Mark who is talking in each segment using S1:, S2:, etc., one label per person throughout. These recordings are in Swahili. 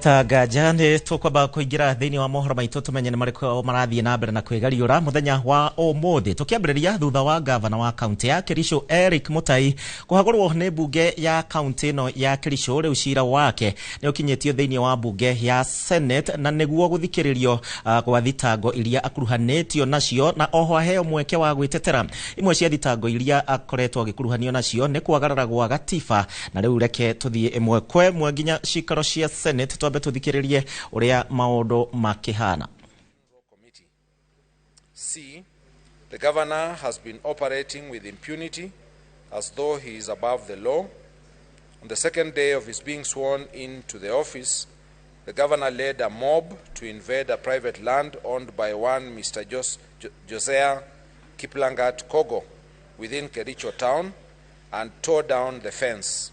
S1: Dr. Gajane tukwamba kuingira thiini wa mohoro maitu tumenye ni mariko marathie na mbere na kwigariura muthenya wa umuthi tukiambiriria thutha wa gavana wa county ya Kericho Eric Mutai kuhagurwo ni bunge ya county no ya Kericho riu cira wake ni ukinyetio thiini wa bunge ya Senate na niguo guthikiririo kwa thitango iria akuruhanetio nacio na oho aheo mweke wa gwitetera imwe cia thitango iria akoretwo agikuruhanio nacio ni kwagarara gwa gatiba na riu reke tuthie imwe kwe mwe nginya cikaro cia Senate twambe tuthikiririe uria maundu makihana.
S2: C. The governor has been operating with impunity as though he is above the law. On the second day of his being sworn into the office, the governor led a mob to invade a private land owned by one Mr. Josiah Kiplangat Kogo within Kericho town and tore down the fence.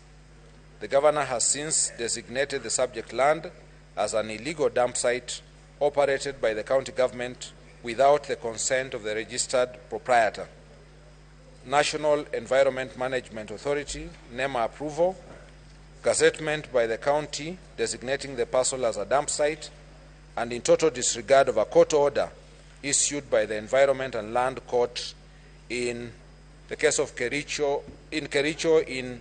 S2: The governor has since designated the subject land as an illegal dump site operated by the county government without the consent of the registered proprietor. National Environment Management Authority, NEMA approval, gazettement by the county designating the parcel as a dump site, and in total disregard of a court order issued by the Environment and Land Court in the case of Kericho in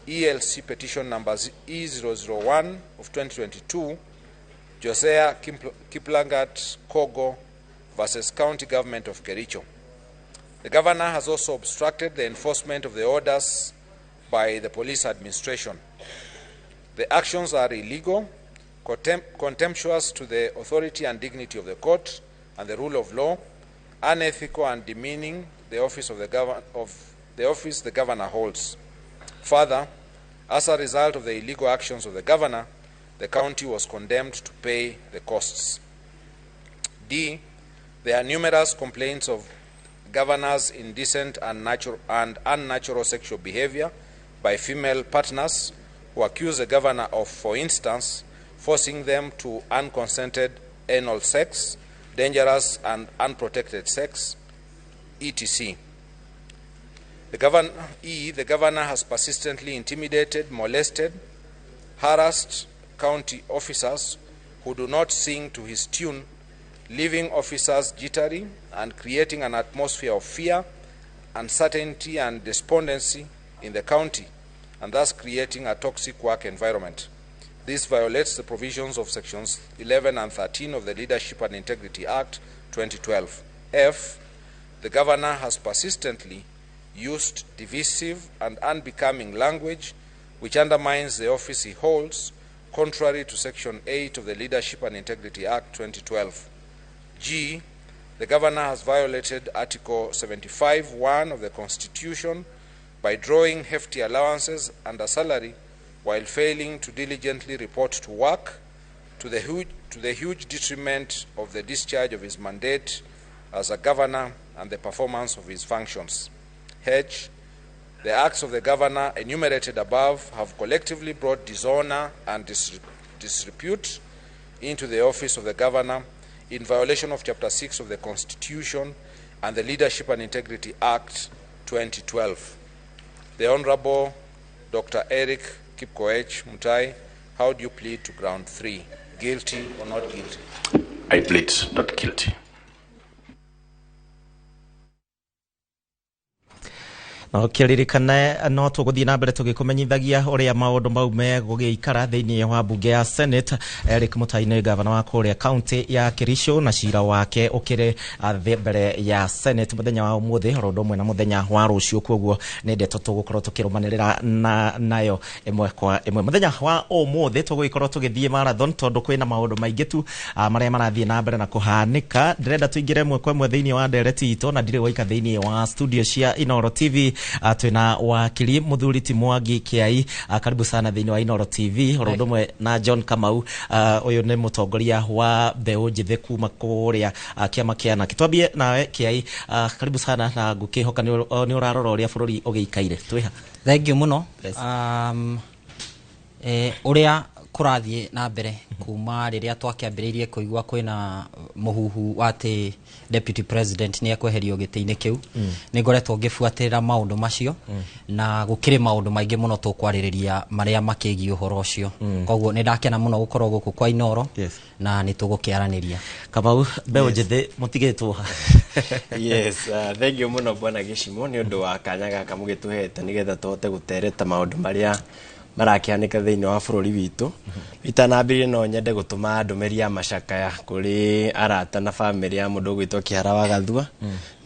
S2: ELC petition number E001 of 2022, Josiah Kiplangat Kogo versus County Government of Kericho. The governor has also obstructed the enforcement of the orders by the police administration. The actions are illegal, contemptuous to the authority and dignity of the court and the rule of law, unethical and demeaning the office of the governor holds. Further, as a result of the illegal actions of the governor, the county was condemned to pay the costs. D. There are numerous complaints of governors' indecent and unnatural sexual behavior by female partners who accuse the governor of, for instance, forcing them to unconsented anal sex, dangerous and unprotected sex, etc. The governor has persistently intimidated, molested, harassed county officers who do not sing to his tune, leaving officers jittery and creating an atmosphere of fear, uncertainty and despondency in the county, and thus creating a toxic work environment. This violates the provisions of sections 11 and 13 of the Leadership and Integrity Act 2012. F. The governor has persistently used divisive and unbecoming language which undermines the office he holds, contrary to Section 8 of the Leadership and Integrity Act 2012. G. The governor has violated Article 75(1) of the Constitution by drawing hefty allowances and a salary while failing to diligently report to work, to the huge detriment of the discharge of his mandate as a governor and the performance of his functions. H. The acts of the governor enumerated above have collectively brought dishonor and disrepute into the office of the governor in violation of Chapter 6 of the Constitution and the Leadership and Integrity Act 2012. The Honorable Dr. Eric Kipkoech Mutai, how do you plead to ground 3? Guilty or not guilty?
S3: I plead not guilty.
S1: Kiririkane no tuguthie na mbere tugikumenyithagia uria maundu mau megugiikara thiini wa bunge ya Senate. Eric Mutai ni gavana wa kuria county ya Kericho na cira wake ukire mbere ya Senate muthenya wa umuthi rondo mwe na muthenya wa rucio koguo ni ndeto tugukorwo tukirumanirira nayo imwe kwa imwe muthenya wa umuthi tugukorwo tugithie marathon tondu kwina maundu maingi tu maria marathie na mbere na kuhanika. Ndirenda tuingire imwe kwa imwe thiini wa ndereti-inĩ na ndire waika thiini wa studio cia Inoro TV. Twina wakili Muthuriti Mwangi Kiai, karibu sana thiini wa Inoro TV rondomwe na John Kamau. Uyu ni mutongoria wa mbeu njithe kuma kuria kiama kia na kitwambie nawe Kiai, karibu sana na ngukihoka ni urarora uria bururi ugiikaire twiha.
S4: Thank you muno. Uria kũrathiĩ na mbere kuma rĩrĩa twakĩambĩrĩirie kũigua kwĩna mũhuhu wa atĩ deputy president nĩ ekweherio gĩtĩ-inĩ kĩu nĩ ngoretwo ngĩbuatĩrĩra maũndũ macio na gũkĩrĩ maũndũ maingĩ mũno tũkwarĩrĩria marĩa makĩgiĩ ũhoro ũcio koguo nĩ ndakena mũno gũkorwo gũkũ kwa Inooro na nĩ tũgũkĩaranĩria.
S1: Kamau mbeũ njĩthĩ mũtigĩtwo.
S5: Yes, thank you mũno bwana Gĩcimo nĩ ũndũ wa kanya gaka mũgĩtũhete nĩgetha tũhote gũtereta maũndũ marĩa marakĩhanĩka thĩinĩ wa bũrũri witũ. Itanambĩrĩrie no nyende gũtũma ndũmĩrĩri ya macakaya kũrĩ arata na bamĩrĩ ya mũndũ ũgwĩtwo Kĩhara wa Gathua.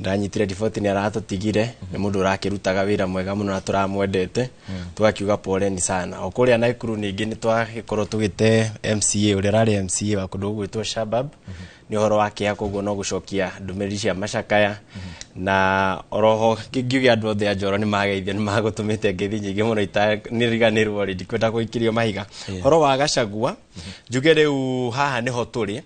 S5: Ndanyitire riboti nĩ aratũtigire, nĩ mũndũ ũrakĩrutaga wĩra mwega mũno na tũramwendete, tũgakiuga poleni sana. O kũrĩa Naikuru ningĩ nĩ twagĩkorwo tũgĩte MCA ũrĩa ararĩ MCA wa kũndũ ũgwĩtwo Shabab, nĩ ũhoro wake koguo no gũcokia ndũmĩrĩri cia macakaya na oroho ngiuge andũ othe a Njoro nĩ mageithia nĩ magũtũmĩte ngeithi nyingĩ mũno itanĩriganĩrwo rĩndĩ kwenda gũikĩrio mahiga. Ũhoro wa Gachagua njuge rĩu haha nĩho tũrĩ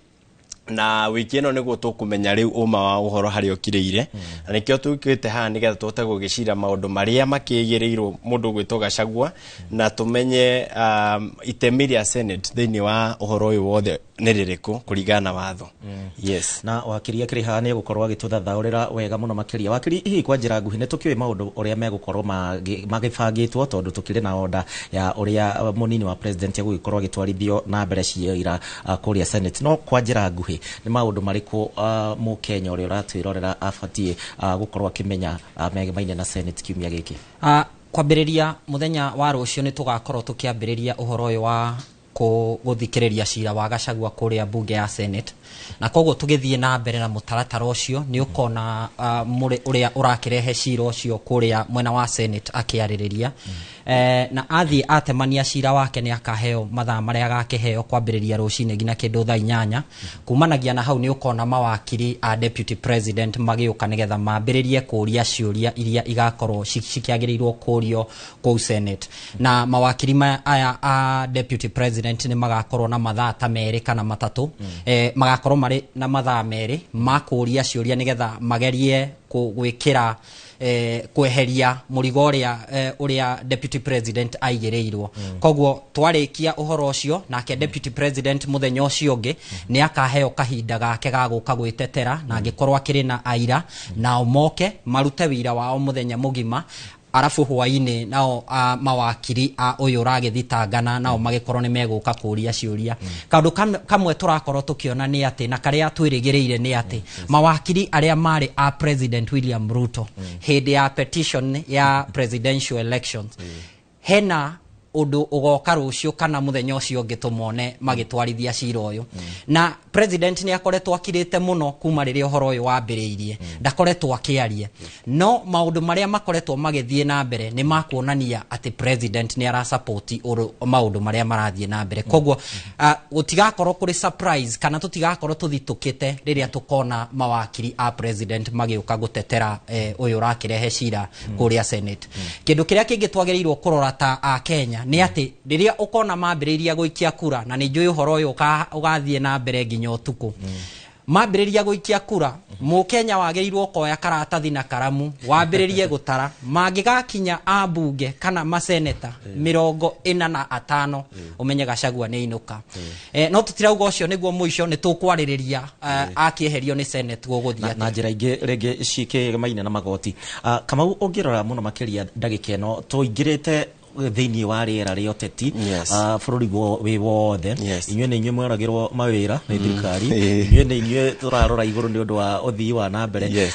S5: na wiki ĩno nĩguo tũkũmenya rĩu ũma wa ũhoro harĩa ũkirĩire na nĩkĩo tũkĩte haha nĩgetha tũhote gũgĩcira maũndũ marĩa makĩgĩrĩirwo mũndũ ũgwĩtwo Gachagua na tũmenye itemi rĩa Senate thĩinĩ wa ũhoro ũyũ wothe nĩ rĩrĩkũ kũringana na watho. Yes.
S1: Na wakiri akĩrĩ haha nĩ gũkorwo agĩtũthathaũrĩra wega mũno makĩria. Wakiri hihi kwa njĩra nguhĩ nĩ tũkĩũĩ maũndũ ũrĩa megũkorwo magĩbangĩtwo tondũ tũkĩrĩ na order ya ũrĩa mũnini wa president agũgĩkorwo agĩtwarithio na mbere ciira kũrĩa Senate. No kwa njĩra nguhĩ nĩ maũndũ marĩkũ mũkenya ũrĩa ũratwĩrorera abatiĩ gũkorwo akĩmenya megemaine na Senate kiumia gĩkĩ?
S4: Kwambĩrĩria mũthenya wa rũciũ nĩ tũgakorwo tũkĩambĩrĩria ũhoro ũyũ wa gũthikĩrĩria cira wa Gachagua kũrĩa bunge ya Senate na koguo tũgĩthiĩ na mbere na mũtaratara ũcio nĩ ũkona ũrĩa ũrakĩrehe cira ũcio kũrĩa mwena wa Senate akĩarĩrĩria na athiĩ atemania cira wake nĩ akaheo mathaa marĩa agakĩheo kwambĩrĩria rũcinĩ nginya kĩndũ thaa 8. Kumanagia na hau nĩ ũkona mawakiri a deputy president magĩũka nĩgetha mambĩrĩrie kũria ciũria iria igakorwo cikĩagĩrĩirwo kũrio kũu Senate na mawakiri aya a deputy president nĩ magakorwo na mathaa ta merĩ kana matatũ magakorwo marĩ na mathaa merĩ makũria ciũria nĩgetha magerie gwĩkĩra kweheria mũrigo ũrĩa deputy president aigĩrĩirwo. Koguo twarĩkia ũhoro ũcio nake deputy president mũthenya ũcio ũngĩ nĩ akaheo kahinda gake ga gũka gwĩtetera na angĩkorwo akĩrĩ na aira na moke marute wĩra wao mũthenya mũgima arafu hwainĩ nao mawakiri a ũyũ ũragĩthitangana nao magĩkorwo nĩ megũka kũria ciũria. Kaũndũ kamwe tũrakorwo tũkĩona nĩ atĩ na karĩa twĩrĩgĩrĩire nĩ atĩ mawakiri arĩa marĩ a President William Ruto hĩndĩ ya petition ya presidential elections hena ũndũ ũgoka rũciũ kana mũthenya ũcio ũngĩ tũmone magĩtwarithia cira ũyũ na president nĩ akoretwo akirĩte mũno kuma rĩrĩa ũhoro ũyũ wambĩrĩirie ndakoretwo akĩaria no maũndũ marĩa makoretwo magĩthiĩ na mbere nĩ makuonania atĩ president nĩ arasupport maũndũ marĩa marathiĩ na mbere. Koguo gũtigakorwo kũrĩ surprise kana tũtigakorwo tũthitũkĩte rĩrĩa tũkona mawakiri a president magĩũka gũtetera ũyũ ũrakĩrehe cira kũrĩa Senate. Kĩndũ kĩrĩa kĩngĩ twagĩrĩirwo kũrora ta a Kenya nĩ atĩ rĩrĩa ũkona mambĩrĩria gũikia kura na nĩ njũĩ ũhoro ũyũ ũgathiĩ na mbere nginya ũtukũ mambĩrĩria gũikia kura mũkenya wagĩrĩirwo koya karatathi na karamu wambĩrĩrie gũtara mangĩgakinya ambunge kana maseneta 45 ũmenye Gachagua nĩ ainũka. No tũtirauga ũcio nĩguo mũico nĩ tũkwarĩrĩria akĩeherio nĩ Senate gũgũthiĩ
S1: na njĩra ingĩ rĩngĩ cikĩgemaine na magoti. Kamau ũngĩrora mũno makĩria ndagĩka ĩno tũingĩrĩte thĩinĩ wa rĩera rĩa ũteti bũrũri wĩ wothe inyuĩ nĩ inyuĩ mweragĩrwo mawĩra nĩ thirikari inyuĩ nĩ inyuĩ tũrarora igũrũ nĩ ũndũ wa ũthii wa na mbere.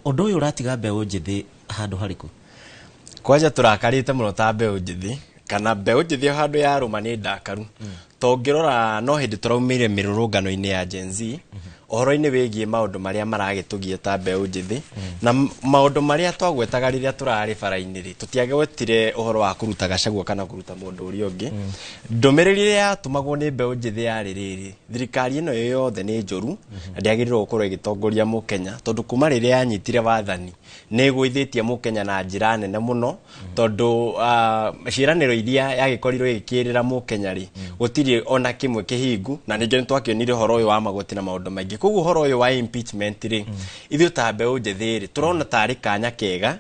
S1: Ũndũ ũyũ ũratiga mbeũ njĩthĩ handũ harĩkũ?
S5: Kwanja tũrakarĩte mũno ta mbeũ njĩthĩ kana mbeũ njĩthĩ handũ ya rũma nĩ ndakaru tũngĩrora no hĩndĩ tũraumĩire mĩrũrũngano-inĩ ya Gen Z ũhoro-inĩ wĩgiĩ maũndũ marĩa maragĩtũgia ta mbeũ njĩthĩ na maũndũ marĩa twagwetaga rĩrĩa tũrarĩ bara-inĩ rĩ tũtiagwetire ũhoro wa kũruta Gachagua kana kũruta mũndũ ũrĩa ũngĩ. Ndũmĩrĩri ĩrĩa yatũmagwo nĩ mbeũ njĩthĩ yarĩ rĩrĩ thirikari ĩno yothe nĩ njũru na ndĩagĩrĩirwo gũkorwo ĩgĩtongoria mũkenya tondũ kuma rĩrĩa yanyitire wathani nĩ ĩgũithĩtie mũkenya na njĩra nene mũno tondũ ciĩranĩro iria yagĩkorirwo ĩgĩkĩrĩra mũkenya rĩ gũtirĩ ona kĩmwe kĩhingu na ningĩ nĩ twakĩonire ũhoro ũyũ wa magoti na maũndũ maingĩ koguo horo uyu wa impeachment ri ithu ta mbeũ njĩthĩ ri turona tari kanya kega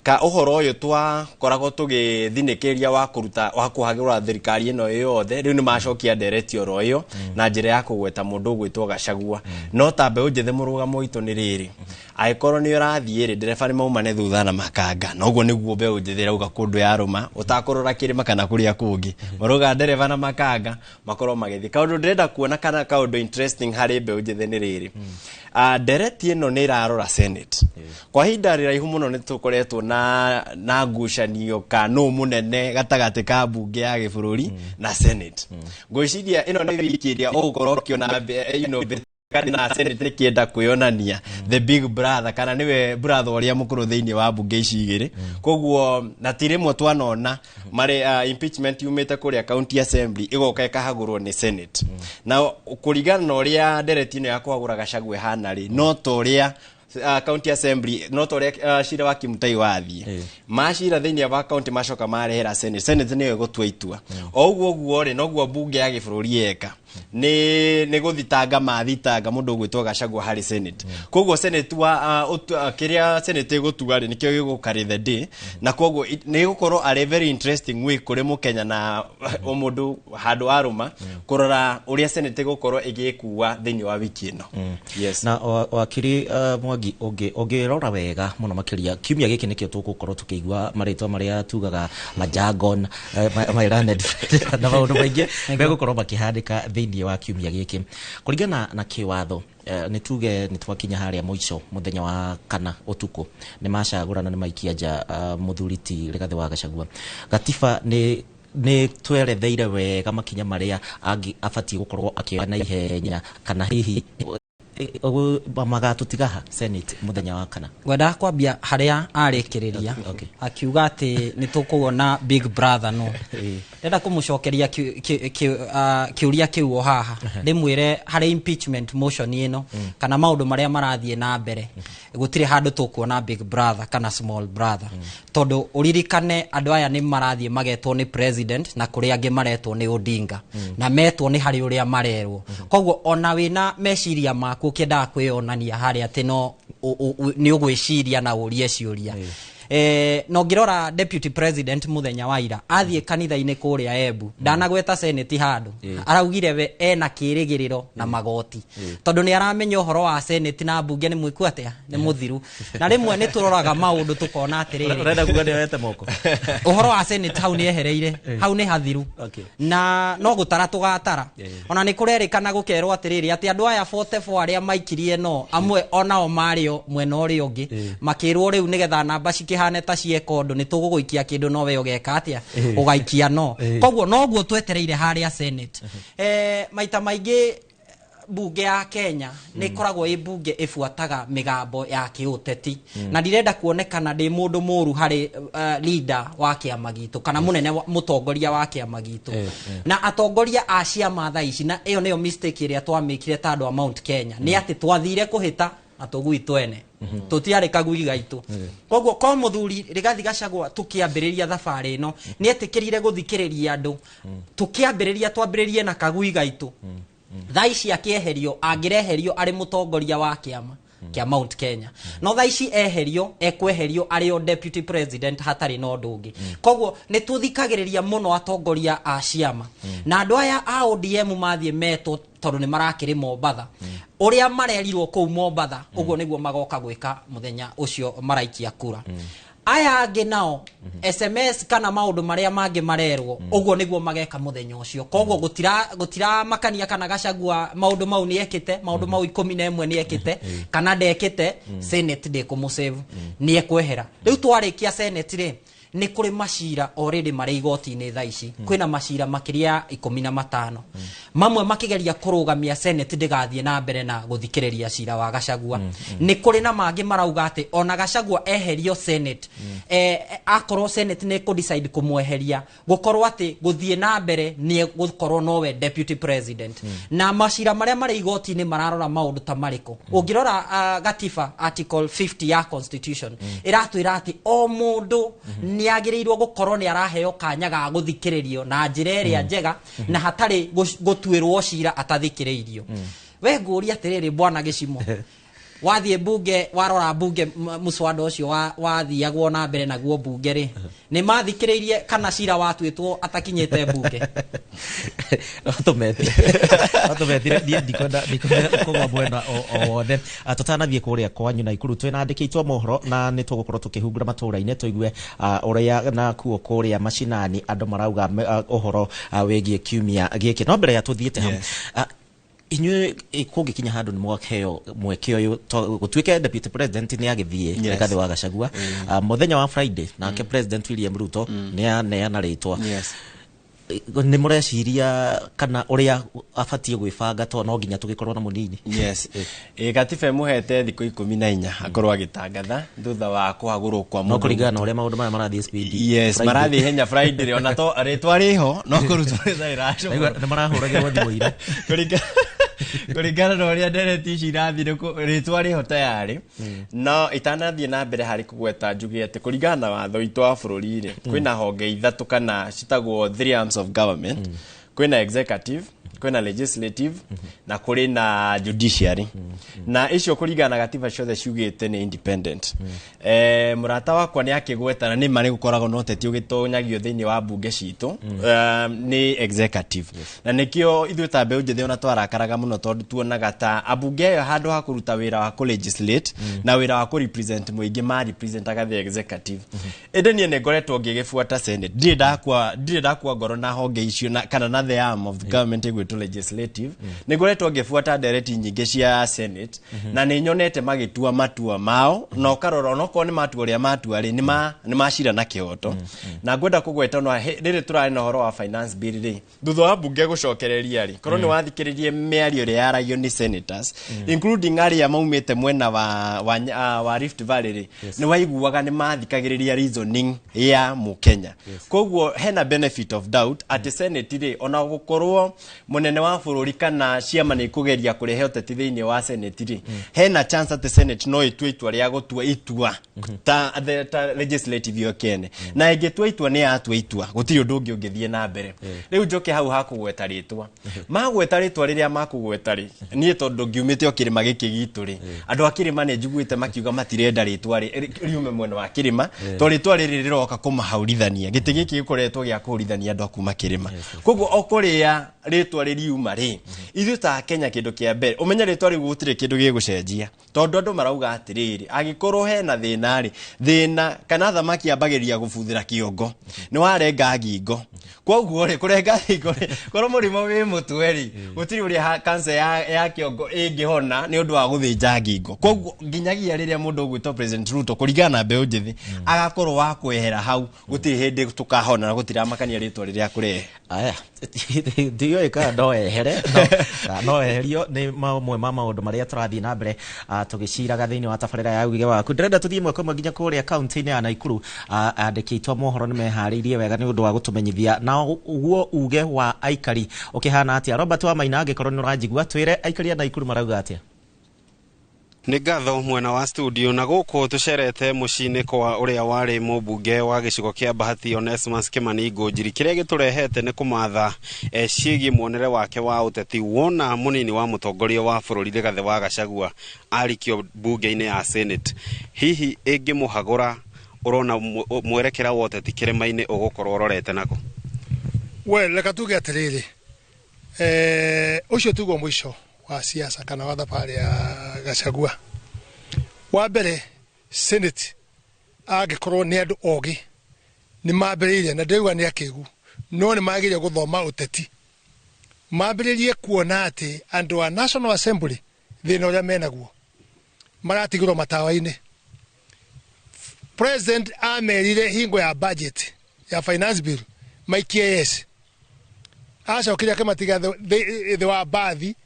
S5: ka uhoro uyu twakoragwo tugithinikiria wa kuruta wa kuhagũra thirikari ino yothe riu ni macokia ndereti oro uyu na njira ya kugweta mundu gwitwo Gachagua no ta mbeũ njĩthĩ murugamo itu ni riri aikorwo ni urathie ri ndereba ni maumane thutha na makanga noguo niguo mbeũ njĩthĩ rauga kundu ya ruma utakorora kirima kana kuria kungi maruga ndereba na makanga makorwo magithi kaundu ndirenda kuona kana kaundu interesting hari mbeũ njĩthĩ ni riri ndereti ĩno nĩ irarora Senate kwa hinda rĩraihu mũno nĩ tũkoretwo na ngucanio ka nũ mũnene gatagati ka mbunge ya gĩbũrũri na Senate ngwĩciria ĩno nĩ wiki ĩrĩa ũgũkorwo ũkĩona kana na Senate kienda kwionania the big brother kana niwe brother uria mukuru thiini wa bunge ici igiri koguo na tirimo twanona mari impeachment yumite kuria county assembly igoka ikahagurwo ni Senate na kuringana na uria ndereti ino ya kuhagura Gachagua hana ri no toria county assembly no toria shira wa Kimutai wathie mashira thiini wa county macoka marehera Senate niyo gutua itua oguo ri noguo bunge ya gĩbũrũri eka ni guthitanga mathitanga mundu gwitwo Gachagua hari Senate koguo Senate wa kiria Senate igutua ri nikio gigukari the day na koguo ni gukorwo ari very interesting week kuri mukenya na mundu handu aruma kurora uria Senate igukorwo igikuwa thiini wa wiki ino yes
S1: na wakiri Mwangi ongirora wega muno makiria kiumia giki nikio tugukorwo tukigwa maritwa maria tugaga majargon mairaned na maundu maingi begukorwo makihandika thiini wa kiumia giki kuringana na kiwatho ni tuge ni twakinya haria muico muthenya wa kana utuku ni macagurana ni maikia nja muthuriti Rigathi wa Gachagua gatiba ni tweretheire wega makinya maria abatie gukorwo akioya na ihenya kana hihi magatutigaha Senate muthenya wa kana
S4: gwenda kwambia haria arikiriria akiuga ati ni tukuona big brother no ndenda kumucokeria kiuria kiuo haha ndimwire hari impeachment motion ino kana maundu maria marathie na mbere gutire handu tukuona big brother kana small brother tondu uririkane andu aya ni marathie magetwo ni president na kuria ange maretwo ni Odinga na metwo ni hari uria marerwo koguo ona wina meciria maku ukenda kwionania hari ati no ni ugwiciria na urie ciuria no ngirora deputy president muthenya wa ira athie kanitha-ini kuria Embu ndanagweta Senate handu araugire we ena kirigiriro na magoti tondu ni aramenya uhoro wa Senate na bunge ni mwiku atia ni muthiru na rimwe ni turoraga maundu tukona atiriri
S1: urenda kuga ni wete moko
S4: uhoro wa Senate hau ni ehereire hau ni hathiru na no gutara tugatara ona ni kurerikana gukerwo atiriri ati andu aya 44 aria maikirie no amwe onao mario mwena uri ungi makirwo riu nigetha namba hane ta ciekondo ni tuguguikia kindu no we ogeka atia ugaikia no koguo noguo twetereire haria Senate maita maingi bunge ya Kenya ni koragwo i bunge ifuataga migambo ya kiuteti na ndirenda kuonekana ndi mundu muru hari leader wa kiama gitu kana munene mutongoria wa kiama gitu na atongoria a ciama tha ici na iyo niyo mistake iria twamikire tandu wa Mount Kenya ni ati twathire kuhita atogui twene tutiare kagui gaitu koguo ko muthuri Rigathi Gachagua tukiambiriria thabari no ni etikirire guthikiriria andu tukiambiriria twambiririe na kagui gaitu thaici akieherio angireherio ari mutongoria wa kiama kia Mount Kenya no thaici eherio ekweherio ari o deputy president hatari no ndungi koguo ni tuthikagiriria muno atongoria a ciama na andu aya a ODM mathie meto tondu ni marakiri Mombatha uria marerirwo kou Mombatha uguo niguo magoka gwika muthenya ucio maraikia kura aya ange nao SMS kana maundu maria mangi marerwo uguo niguo mageka muthenya ucio koguo gutira makania kana Gachagua maundu mau ni ekite maundu mau 11 ni ekite kana ndekite Senate de kumusave ni ekwehera riu twarikia Senate ri ni kuri macira already mari igoti-ini tha ici kwina macira makiria 15 mamwe makigeria kurugamia Senate ndigathie na mbere na guthikiriria cira wa Gachagua ni kuri na mangi marauga ati ona Gachagua eherio Senate akorwo Senate ni ku decide kumweheria gukorwo ati guthie na mbere ni gukorwo nowe deputy president na macira maria mari igoti-ini mararora maundu ta mariko ungirora gatiba article 50 ya constitution iratwira ati o mundu ni agirirwo gukorwo ni araheo kanya ga guthikiririo na njira iria njega na hatari gutuirwo cira atathikiririo we nguria atiriri bwana Gicimo wathie bunge warora bunge muswada ucio wathiagwo na mbere naguo bunge ri ni mathikiririe kana cira watwitwo atakinyete bunge
S1: atomethire ndikwenda kugwa mwena o wothe tutanathie kuria kwanyu na ikuru twinandikitwo mohoro na ni tugukorwo tukihungura matura-ini tuigue uria na kuo kuria mashinani andu marauga uhoro wigie kiumia giki no mbere ya tuthiete hamwe inywe kungikinya handu ni mwakeo mweke uyu gutwike deputy president ni agithie Rigathi wa Gachagua muthenya wa Friday nake president William Ruto ni aneana ritwa ni mureciria kana uria abatie gwibanga to no nginya tugikorwo na munini
S5: gatiba muhete thiku 14 akorwo agitangatha thutha wa kuhagurwo kwa mundu
S1: no kuringana uria maundu maya marathie speed
S5: marathie henya Friday ona to ritwa riho no kurutwo thairasho
S1: ni marahuragirwo thimu-ira
S5: kuringana na uria ndereti-inĩ irathire ritwa riho tayari no itanathie na mbere hari kugweta njugi ati kuringana na watho itu wa bururi-ri kwina honge ithatu kana citagwo 3 arms of government kwina executive kwina legislative na kuri na judiciary na icio kuringana na gatiba ciothe ciugite ni independent murata wakwa ni akigwetana ni mari gukoragwo no teti ugitonyagio thiini wa bunge citu ni executive na nikio ithu tambe unjithe ona twarakaraga muno tondu tuonaga ta abunge yo handu ha kuruta wira wa ku legislate na wira wa ku represent muingi ma represent agathi executive edenie ne ngoretwo ngigifuata senate ndire ndakwa ngoro na honge icio na kana na the arm of the government to legislative nigoretwo ngifuata ndereti nyingi cia senate na ni nyonete magitua matua mao no karora no ko ni matua ria matua ri ni macira na kioto na ngwenda kugweta no riri turari na horo wa finance bill ri thutha wa bunge gucokereria ri korwo ni wathikiririe miario ria yaragio ni senators including aria maumite mwena wa Rift Valley ri ni waiguaga ni mathikagiriria reasoning ya Mukenya koguo hena benefit of doubt at senate ri ona gukorwo munene wa bururi kana ciama ni kugeria kurehe uteti thiini wa senate ri hena chance at senate no itue itua ria gutua itua ta legislative yokene na ingetua itua ni atua itua gutiri undu ungi ungithie na mbere riu njoke hau hakugweta ritwa magweta ritwa riria makugweta ri nie tondu ngiumite okirima giki gitu ri andu akirima ne njiguite makiuga matirenda ritwa ri riume mwena wa kirima to ritwa riri riroka kumahaurithania giti giki gikoretwo gia kuhurithania andu akuma kirima koguo okuria ritwa ririuma ri ithu ta Kenya kindu kia mbere umenya ritwa riu gutire kindu gigucenjia tondu andu marauga atiriri agikorwo hena thina kana thamaki ambagiria gubuthira kiongo ni warenga ngingo koguo ri kurenga ngingo korwo murimo wi mutweri gutiri uria cancer ya kiongo ingihona ni undu wa guthinja ngingo koguo nginyagia riria mundu gwitwo president Ruto kuringana na mbeu njithi agakorwo wa kwehera hau gutiri hindi tukahona na gutira makania ritwa riria kurehe
S1: aya ndio ika no ehere no eherio ni mamwe ma maundu maria turathii na mbere tugiciraga thiini wa tabarira ya uge waku ndirenda tuthie mwe kwa nginya kuria county-ini ya Naikuru andikitwo mohoro ni mehariirie wega ni undu wa gutumenyithia na uguo uge wa aikari ukihana atia Robert wa Maina angikorwo ni uranjigua twire aikari ya Naikuru marauga atia
S6: ni ngatho mwena wa studio na guku tucerete mucini kwa uria wari mubunge wa gicigo kia Bahati Onesmus Kimani Ngũnjiri kiria giturehete ni kumatha ciigi muonere wake wa uteti wona munini wa mutongoria wa bururi Rigathi wa Gachagua arikio bunge-ini ya Senate hihi ingimuhagura urona mwerekera wa uteti kirima-ini ugukorwo urorete nako
S7: well leka tuge atiriri ucio tugo mwisho wa siasa kana wa thabari ya Gachagua wa mbere Senate agikorwo ni andu ogi ni mambiririe na ndeuga ni akigu no ni magirie guthoma uteti mambiririe kuona ati andu a National Assembly thina uria menaguo maratigirwo matawa-ini president amerire hingo ya budget ya finance bill maikie yes acokire akimatiga the wa bathi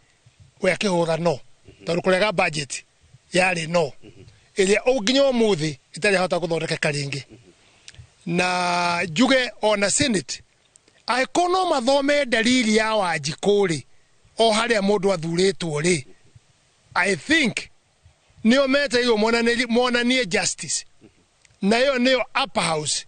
S7: we akihura no tondu kurega budget yari no iria unginya umuthi itari hota guthondeka ringi na juge ona Senate aikono mathome dalili ya Wanjikuri o haria mundu athuritwo ri I think niyo meta iyo monanie justice na yo niyo upper house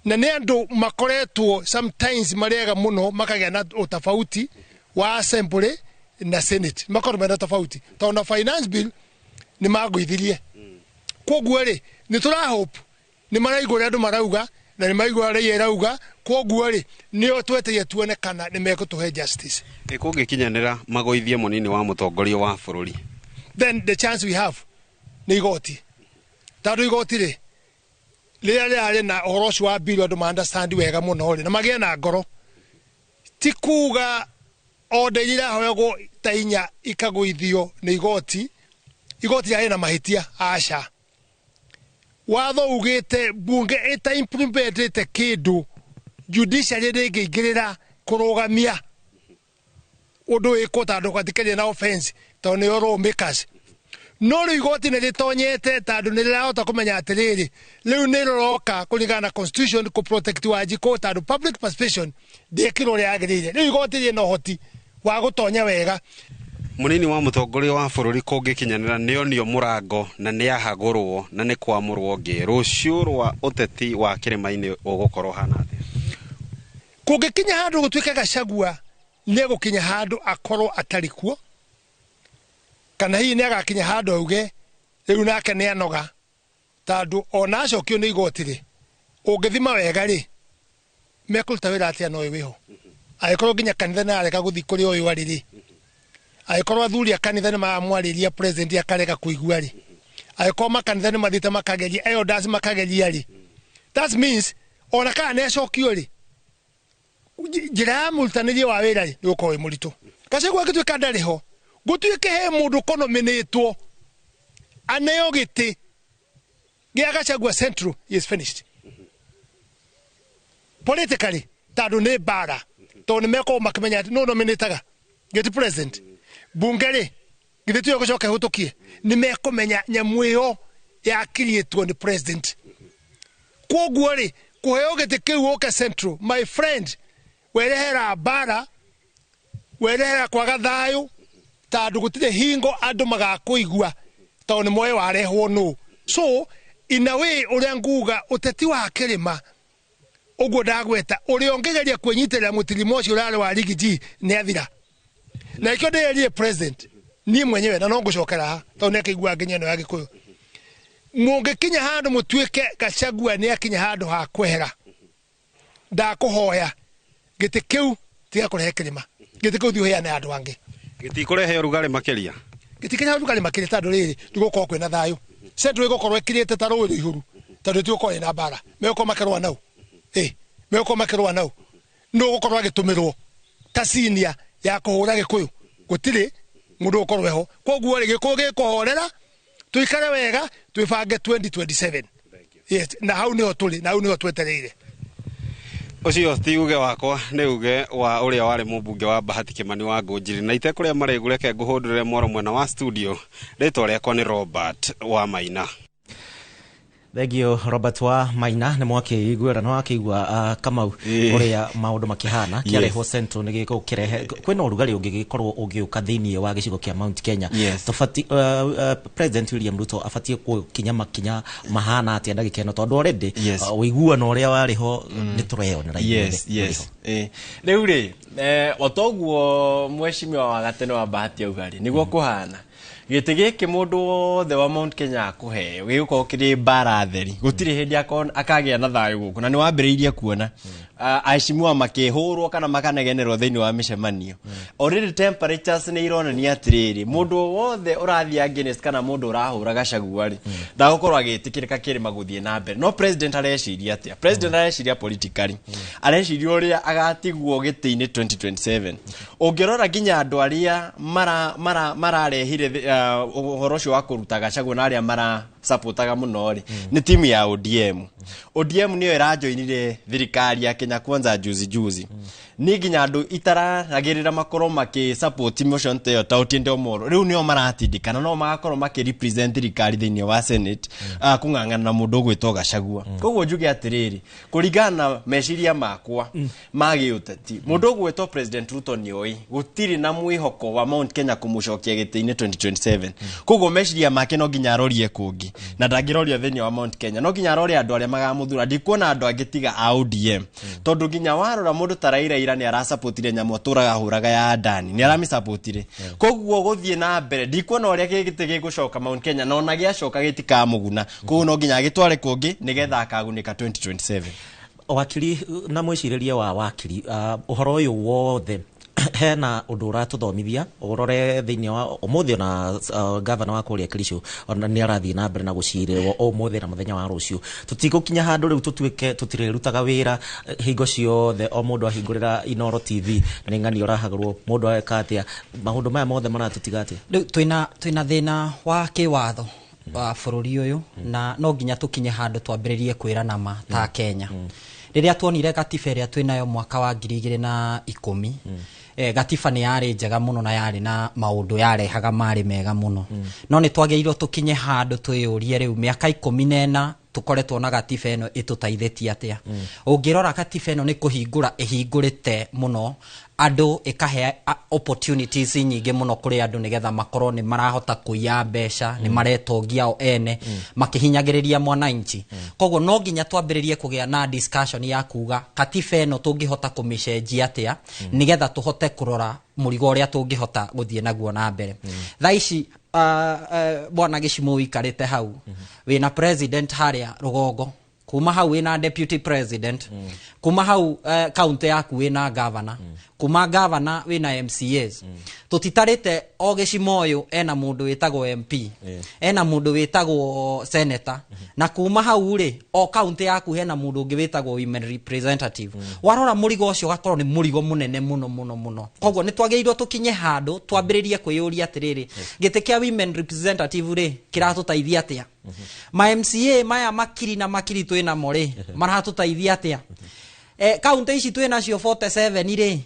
S7: na ne andu makoretwo sometimes marega muno makagea na utafauti wa assembly na Senate makoro mena tofauti tona finance bill ni magwithirie koguo ri ni tura hope ni maraigura andu marauga na ni maigua ri erauga koguo ri ni o tweterie tuone kana ni mekutuhe justice
S6: kungikinyanira magoithie munini wa mutongoria wa bururi
S7: then the chance we have ni igoti tado igoti ri rĩrĩa na oroci wa bill andu ma understand wega muno ri na magia na ngoro ti kuga order ira hoyagwo tainya ikagũithio nĩ igoti ya na mahitia aca watho ugite bunge ita implementete kindu judiciary ndĩngĩingĩrĩra kũrũgamia ũndũ wĩkwo tondũ gwatikĩrĩ na offense tondũ nĩ lawmakers no rĩu igoti nĩ rĩtonyete tondũ nĩ rĩrahota kũmenya atĩrĩrĩ rĩu nĩ rĩroka kũringana na constitution kũ protect Wanjikũ tondũ public participation ndĩkĩrwo ũrĩa yagĩrĩire rĩu igoti rĩna ũhoti wa gũtonya wega
S6: munini wa mutongoria wa bururi kungikinyanira nionio murango na ni ahagurwo na ni kwamurwo ngi rucio rwa uteti wa kirimaini ugukorwo hana atia
S7: kungikinya handu gutwika Gachagua ni gukinya handu akorwo atari kuo kana hihi ni agakinya handu auge riu nake ni anoga tondu ona acokio ni igoti ri ungithima wega ri mekuruta wira atia no wiho aikorwo nginya kanitha na areka guthi kuri uyu ari ri aikorwo athuri a kanitha ni mamwariria president akareka kuigua ri aikorwo makanitha ni mathite makageria elders makageria ri that means ona kana ne acokio ri njira multaniria wa wira ri uko we muritu Gachagua gitwika ndariho gutwike he mundu konominatwo aneo giti gia Gachagua Central is finished politically tadu ne bara to ne meko makimenya no nominataga get president bungere githitu yo gucoka hutukie ni meko menya nyamwio ya create ni president koguo ri kuheo giti kiu oka Central my friend werehera bara werehera kwaga thayu tadu gutire hingo andu magakuigua to ni moyo warehwo no so in a way uria nguga uteti wa kirima uguo ndagweta uri ongegeria kwenyiterera mutirimo ucio urare wa Rigathi ni athira na ikyo ndiye president ni mwenyewe na no ngucokera to ne kigua nginya no ya Gikuyu mungikinya handu mutwike Gachagua ni akinya handu ha kwehera ndakuhoya giti kiu tiga kurehe kirima giti kiu thiu na andu angi
S6: giti kurehe urugari makiria
S7: giti kinya urugari makiria tondu riri nigukorwo kwina thayu Central igukorwo ikiriete ta rũĩ ihuru tondu tukorwo na bara meko makerwa nau meko makerwa nau no gukorwo agitumirwo ta senior ya kuhura Gikuyu gutire mundu ukorwe ho koguo ri Gikuyu gikuhorera tuikare wega twibange 2027 yes na hau niho tuli na hau niho twetereire
S6: ucio ti uge wakwa ni uge wa uria wari mubunge wa Bahati Kimani wa Ngunjiri na ite kuria maregureke nguhundurire moro mwena wa studio ritwa riakwa ni Robert wa Maina.
S1: Thegio Robert wa Maina ni mwake igwera no akigwa Kamau uria maundu makihana kiareho Central ni giko kirehe kwina urugari ungigikorwo ungiuka thiini wa gicigo kia Mount Kenya tofati President William Ruto afatie kukinya makinya mahana atia ndagikeno tondu already uiguano uria wariho ni tureyonera
S5: yes riu ri otoguo mweshimiwa wa gatene wa Bahati augari niguo kuhana gite giki mundu wothe wa Mount Kenya akuheo giguko kiri bara theri gutire hindi akagia na thayu guku na ni wambiriirie kuona aishimwa makihurwo kana makanegenerwo thiini wa micemanio already temperatures ni ironania atiriri mundu wothe urathia against kana mundu urahura Gachagua ri ndagukorwo agitikirika kiri maguthie na mbere no president areciria atia president areciria politically areciria uria agatigwo giti-ini 2027 ungirora ginya andu aria mararehire uhoro ucio wa kuruta Gachagua na aria mara supportaga muno ri ni timu ya ODM niyo irajoinire thirikari ya Kenya Kwanza juzi ni ginya andu itaragirira makoro maki support motion teyo tautinde omoro riu niyo maratindikana no magakorwo maki represent thirikari thiini wa Senate kung'ang'ana na mundu gwitwo Gachagua koguo njuge atiriri kuringana na meciria makwa magi uteti mundu gwitwo President Ruto ni oi gutiri na mwihoko wa Mount Kenya kumucokia giti-ini 2027 koguo meciria make no ginya arorie kungi na ndangĩrorio thĩinĩ wa Mount Kenya no nginya arore andũ arĩa magamuthura ndikuona andũ angĩtiga a ODM tondũ nginya warora mũndũ ta Raila nĩ arasupportire nyamũ atũraga hũraga ya Adani nĩ aramĩsupportire koguo gũthiĩ na mbere ndikuona ũrĩa gĩgĩtĩ gĩgũcoka Mount Kenya no na gĩacoka gĩtikamũguna koguo no nginya agĩtware kũngĩ nĩgetha akagunĩka 2027
S1: wakiri na mwĩcirĩrie wa wakiri ũhoro ũyũ wothe hena ũndũ ũratũthomithia ũrore thĩinĩ wa ũmũthĩ na governor wa kũrĩa Kericho ona nĩ arathiĩ na mbere na gũcirĩrwo ũmũthĩ na mũthenya wa rũciũ tũtigũkinya handũ rĩu tũtuĩke tũtirĩrutaga wĩra hingo ciothe o mũndũ ahingũrĩra Inoro TV nĩ ng'ani ũrahagũrwo mũndũ areka atĩa maũndũ maya mothe maratũtiga atĩa
S4: rĩu twĩna thĩna wa kĩwatho wa bũrũri ũyũ na no nginya tũkinye handũ twambĩrĩrie kwĩrana ma ta Kenya rĩrĩa tuonire gatiba ĩrĩa twĩnayo mwaka wa 2010 gatiba nĩ yarĩ njega mũno na yarĩ na maũndũ yarehaga marĩ mega mũno no nĩ twagĩrĩirwo tũkinye handũ twĩyũrie rĩu mĩaka 14 tukoretwo na gatiba ĩno ĩtũteithĩtie atĩa ũngĩrora gatiba ĩno nĩ kũhingũra ĩhingũrĩte mũno andũ ikahe opportunities nyingĩ mũno kũrĩ andũ nĩgetha makorwo nĩ marahota kũiya mbeca nĩ maretongia o ene makihinyagĩrĩria mwananchi koguo no nginya twambĩrĩrie kũgĩa na discussion ya kuga katiba ĩno tũngĩhota kũmĩcenjia atĩa nĩgetha tũhote kũrora mũrigo ũrĩa tũngĩhota gũthiĩ naguo na mbere thaa ici bwana Gĩchimũ wikarĩte hau wĩna president harĩa rũgongo kuma hau wĩna deputy president kuma hau county yaku wĩna governor kuma governor wĩna MCAs tutitarĩte o Gĩchimũ ũyũ ena mũndũ wĩtagwo MP ena mũndũ wĩtagwo senator na kuma hau rĩ o county yaku hena mũndũ ũngĩ wĩtagwo women representative warora mũrigo ũcio gakorwo nĩ mũrigo mũnene mũno koguo nĩ twagĩrĩirwo tũkinye handũ twambĩrĩrie kwĩyũria atĩrĩrĩ gĩtĩ kĩa women representative rĩ kĩratũteithia atĩa ma MCA maya makiri na makiri twĩnamo rĩ maratũteithia atĩa county ici twĩnacio 47 rĩ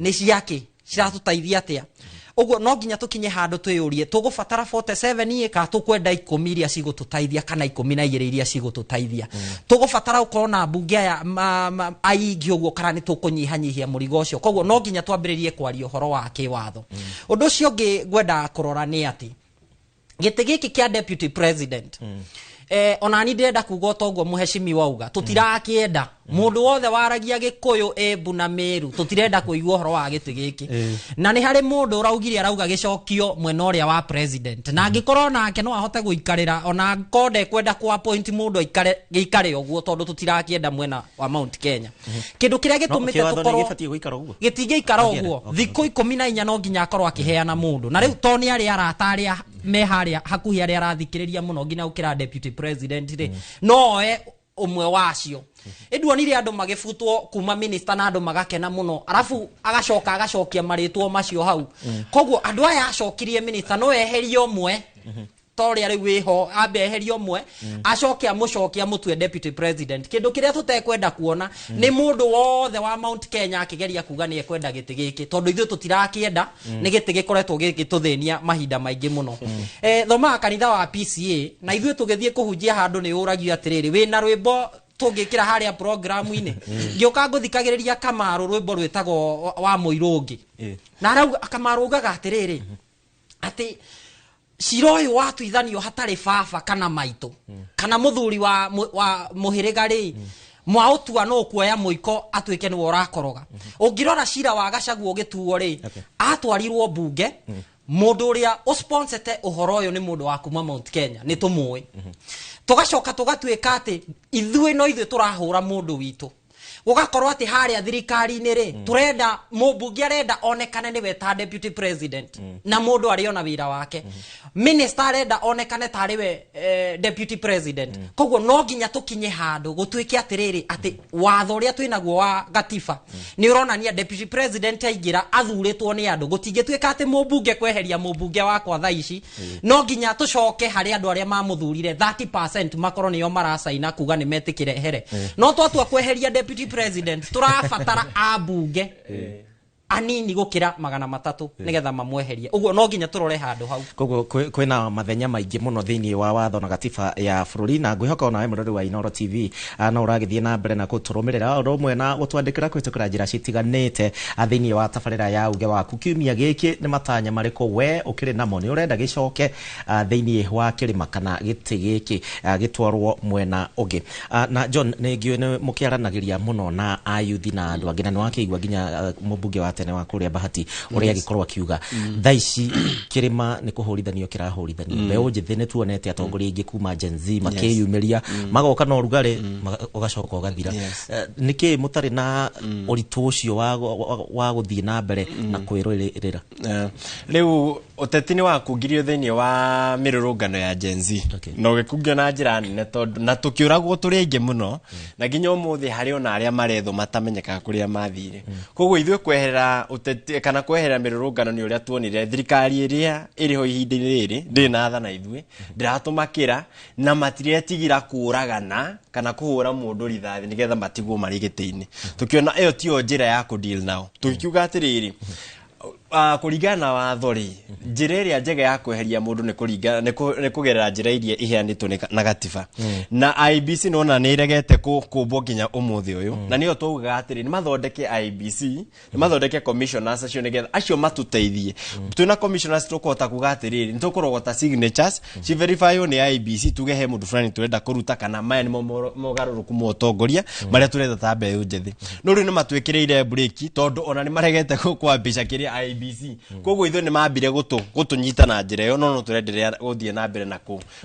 S4: nĩ ciake ciratũteithia atĩa ũguo no nginya tũkinye handũ twĩyũrie tũgũbatara 47 ka tũkwenda 10 iria cigũtũteithia kana 12 iria cigũtũteithia tũgũbatara gũkorwo na mbunge ya aingĩ ũguo kana nĩ tũkũnyihanyihia mũrigo ũcio koguo no nginya twambĩrĩrie kwaria ũhoro wa kĩwatho ũndũ ũcio ũngĩ ngwenda kũrora nĩ atĩ gĩtĩ gĩkĩ kĩa deputy president ona ni ndĩrenda kuga ũtoguo mũheshimi wauga tũtirakĩenda mũndũ wothe waragia Gĩkũyũ Embu na Meru tũtirenda kũigua ũhoro wa gĩtĩ gĩkĩ na nĩ harĩ mũndũ ũraugire arauga gĩcokio mwena ũrĩa wa president na angĩkorwo nake no ahote gũikarĩra ona ngode kwenda ku appoint mũndũ gĩikare ũguo tondũ tũtirakĩenda mwena wa Mount Kenya kĩndũ kĩrĩa gĩtũmĩte tũkorwo gĩtingĩikara ũguo thikũ 14 no nginya akorwo akĩheana mũndũ na rĩu to nĩ arĩa arata arĩa me harĩa hakuhĩ arĩa arathikĩrĩria mũno nginya gũkĩra deputy president rĩ noe umwe wacio eduonire andũ magĩbutwo kuma minister na andũ magakena mũno arafu agacokia marĩtwo macio hau koguo andũ aya acokirie minister no eherio ũmwe toria rĩu wĩho ambe eherio ũmwe acokia mũcokia mũtwe deputy president kĩndũ kĩrĩa tũtekwenda kuona nĩ mũndũ wothe wa Mount Kenya akĩgeria kuga nĩ ekwenda gĩtĩ gĩkĩ tondũ ithuĩ tũtirakĩenda nĩ gĩtĩ gĩkoretwo gĩgĩtũthĩnia mahinda maingĩ mũno thomaga kanitha wa PCA na ithuĩ tũgĩthiĩ kũhunjia handũ nĩ ũragio atĩrĩrĩ wĩna rwĩmbo tũngĩkĩra harĩa programu-inĩ ngĩoka ngũthikagĩrĩria Kamaru rwĩmbo rwĩtagwo wa Mũirũngi na arauga Kamaru ugaga atĩrĩrĩ atĩ cira ũyũ watuithanio hatarĩ baba kana maitũ kana mũthuri wa mũhĩrĩga rĩ mwaũtua no kuoya mũiko atuĩke nĩwe ũrakoroga ũngĩrora cira wa Gachagua ũgĩtuo rĩ atwarirwo mbunge mũndũ ũrĩa ũsponsete ũhoro ũyũ nĩ mũndũ wa kuma Mount Kenya nĩ tũmũĩ tũgacoka tũgatuĩka atĩ ithuĩ no ithuĩ tũrahũra mũndũ witũ ugakorwo ati haria thirikari-inĩ rĩ turenda mũmbunge arenda onekane nĩwe ta deputy president na mũndũ ariona wĩra wake minister arenda onekane ta ariwe deputy president koguo no nginya tukinye handũ gũtuĩke atĩrĩrĩ atĩ watho ũrĩa twĩnaguo wa gatiba nĩ ũronania deputy president aingĩra athurĩtwo nĩ andũ gũtingĩtuĩka atĩ mũmbunge kweheria mũmbunge wakwa thaa ici no nginya tũcoke harĩ andũ arĩa mamũthurire 30% makorwo nĩo maracaina kuga nĩ metĩkĩre here no twatua kweheria deputy president turabatara abunge anini gukira 300 nigetha mamweherie uguo no nginya turore handu hau
S1: koguo kwina mathenya maingi muno thiini wa watho na gatiba ya bururi na ngwihoka ona we murori wa Inoro TV no uragithie na mbere na kuturumirira rumwe na gutwandikira kwitukira njira citiganite thiini wa tabarira ya uge waku kiumia giki ni matanya mariko we ukiri namo ni urenda gicoke thiini wa kirima kana giti giki gitwarwo mwena ugi na John ni ngiwe ni mukiaranagiria muno na ayuthi na andu angina ni wakiigwa ginya mubunge wa tene wa kuria Bahati uria gikorwa kiuga thaici kirima ni kuhurithanio kirahurithanio mbeu njithi ni tuonete atongoria ingi kuma Gen Z makiyumiria magoka no rugari ugacoka ugathira niki mutari na uritu ucio wa guthie na mbere na kwirorera
S5: riu utetini wa kungirio thiini wa mirurungano ya Gen Z no gikungio na njira nene tondu na tukiuragwo turi ingi muno na nginya umuthi hari ona aria maretho matamenyeka kuria mathire koguo ithwe kweherera uteti kana kweherera mirurungano ni uria tuonire thirikari iria iriho ihinda-ini riri ndi na tha na ithwe ndiratumakira na matiretigira kuragana kana kuhura mundu rithathi nigetha matigwo mari giti-ini tukiona iyo tio njira ya ku deal nao tukiuga atiriri kuringana watho ri njira iria njega ya kweheria mundu ni kuringana ni kugerera njira iria iheanitwo na gatiba na IBC nona ni iregete kumbwo nginya umuthi uyu na niyo tuugaga atiri ni mathondeke IBC ni mathondeke commissioners acio nigetha acio matuteithie tuna commissioners tukota kuga atiri ni tukurogota signatures ci verify ni IBC tuge he mundu fulani turenda kuruta kana maya ni mogaruruku motongoria maria turenda tambe njethi no ri ni matwekireire break tondu ona ni maregete kwambisha kiria IBC koguo itho ni mambire gutunyita na njira yo no turenderea guthie na mbere na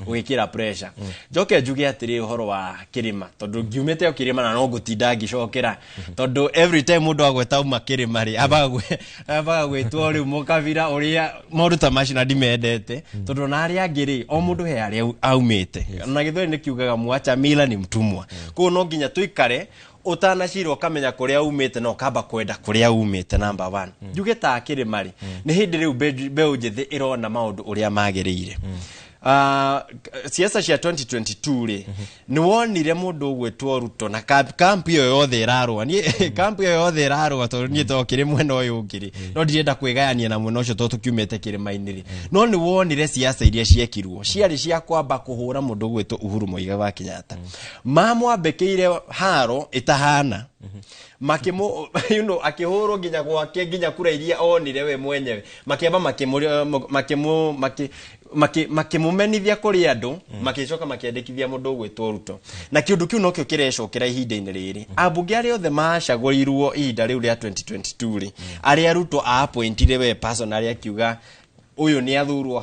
S5: gwikira pressure njoke njuge atiri uhoro wa kirima tondu ngiumete o kirima na no gutinda ngicokera tondu every time mundu agweta uma kirima ri abaga gwetwo ri mukavira uria moruta machina ndimendete tondu na aria angiri o mundu he aria aumite na githwe ni kiugaga mwacha mila ni mtumwa koguo no nginya tuikare utanashirwo kamenya kuria umite no kamba kwenda kuria umite number 1 njuge ta kirima ri ni hindi riu mbeu njithi irona maundu uria magirire siasa cia 2022 ri ni wonire mundu gwetwo Ruto na camp iyo yothe irarwa ni camp iyo yothe irarwa to ni to kiri mwena uyu ngiri no ndirenda kwigayania na mwena ucio to tukiumete kirima-ini ri no ni wonire siasa iria ciekirwo ciari cia kwamba kuhura mundu gwetwo Uhuru Muigai wa Kenyatta mamwambekeire haro itahana makimo akihoro nginya gwake nginya kura iria onire we mwenyewe makeba makimumenithia kuri andu makicoka makiendekithia mundu gwetwo Ruto na kiundu kiu no kio kirecokera ihinda-ini riri abunge aria othe macagurirwo ihinda riu ria 2022 ri aria Ruto appointire we personally akiuga uyu ni athurwo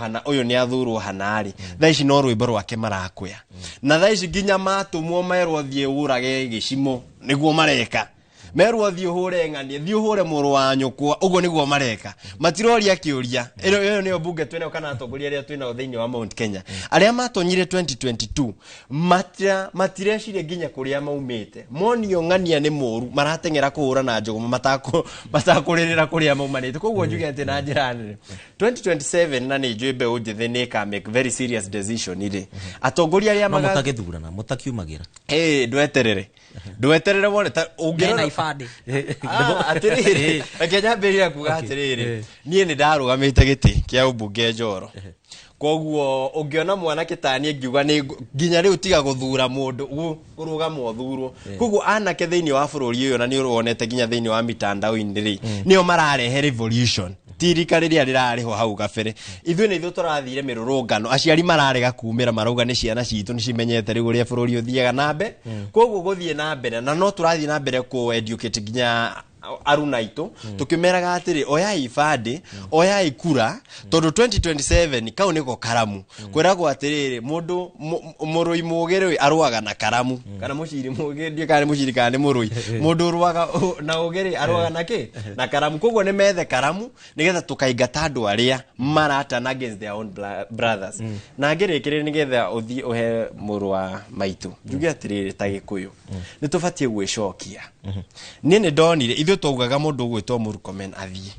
S5: hanari thaici no rwimbo rwake marakwea na thaici nginya matumwo merwo thie urage gicimo niguo mareka merwo thie hure ng'ani thie hure muru wa nyukwa ugo niguo mareka matiroria kiuria iyo ni bunge twene kana atongoria aria twina thiini wa Mount Kenya aria matonyire 2022 matireciria nginya kuria maumite monio ng'ania ni muru maratengera kuhura na njogo matakuririra kuria maumanite koguo njuge ati na njira nene 2027 na ni njwe mbeu njithi ni ka make very serious decision iri atongoria aria
S1: mutagithurana mutakiumagira
S5: ndweterere wone ta
S4: ungirona ifade
S5: atiriri akenya beria kuga atiriri nie ni ndarugamite giti kia ubunge Njoro koguo ungiona mwanake tani ngiuga ni nginya riu tiga guthura mundu urugama uthurwo koguo anake thiini wa bururi uyu na ni uronete nginya thiini wa mitandao-ini ri nio mararehe revolution tirika riria rirariho hau gabere ithuĩ nĩ ithuĩ tũrathire mĩrũrũngano aciari mararega kumĩra marauga nĩ ciana citũ nĩ cimenyete rĩu ũrĩa bũrũri ũthiaga na mbere koguo gũthiĩ na mbere na no tũrathiĩ na mbere ku educate nginya aruna itu tukimeraga atiri oyai ifade oyai kura tondu 2027 kau niko karamu kwiragwo atiriri mundu murui mugere arwaga na karamu kana muciri mugere ndi kana muciri kana murui mundu urwaga na ugere arwaga na ki na karamu koguo ni methe karamu nigetha tukaingata andu aria maratana against their own brothers na ngirikire nigetha uthi uhe muru wa maitu njuge atiriri ta gikuyu ni tubatie gwicokia nini ndonire ithu tugaga mundu gwitwo Murkomen athie